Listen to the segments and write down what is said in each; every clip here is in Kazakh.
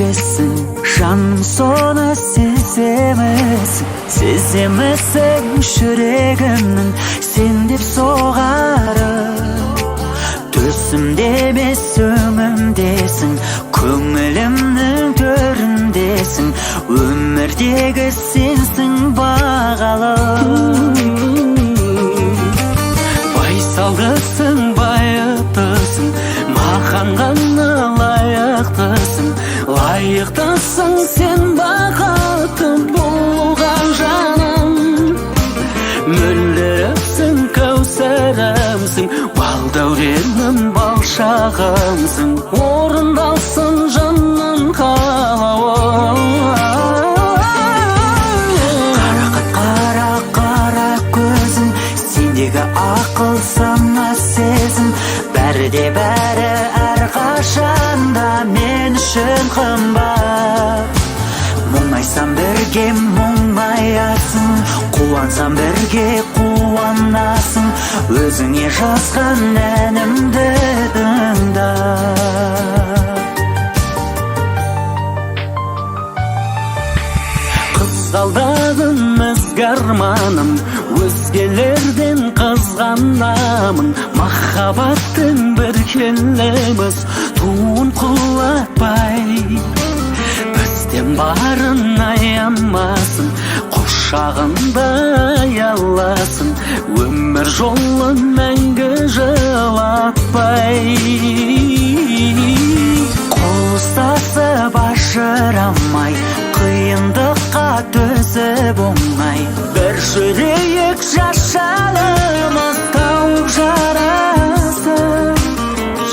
бергесін, жаным соны сеземісің, сеземісің жүрегімнің сен деп соғары. Төсімде емес өңімдесің, көңілімнің төріндесің, өмірдегі сенсің бағалы. Байсалдысың, байыптысың, маған ғана лайықтысың, лайықтысың сен бақытты болуға жаным. Мөлдірімсің, кәусәрімсің, балдәуренім, балшағымсың, орындалсын жанның қалауы. Қара көзің, сендегі ақыл сана сезім, бәрі де бәрі әрқашанда мен үшін қымбат. Мұңайсам бірге мұңаясың, қуансам бірге қуанасың, өзіңе жазған әнімді тыңда. Қызғалдағым ізгі арманым, өзгелерден қызғанамын, махаббаттың бір келеміз туын құлатпай. Бізден барын аямасын, құшағында аяласын, өмір жолын мәңгі жылатпай. Қол ұстасып ажырамай, қиындыққа төзіп оңай, бір жүрейік жашалымыз тауып жарасып.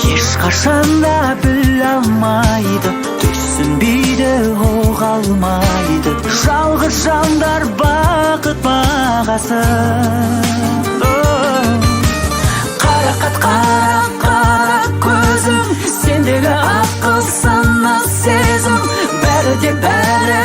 Ешқашанда біле алмайды, түсінбейді, оға алмайды, жалғыз жандар бақыт бағасын. Қара көзім, сендегі ақыл сана сезім, бәрі де бәрі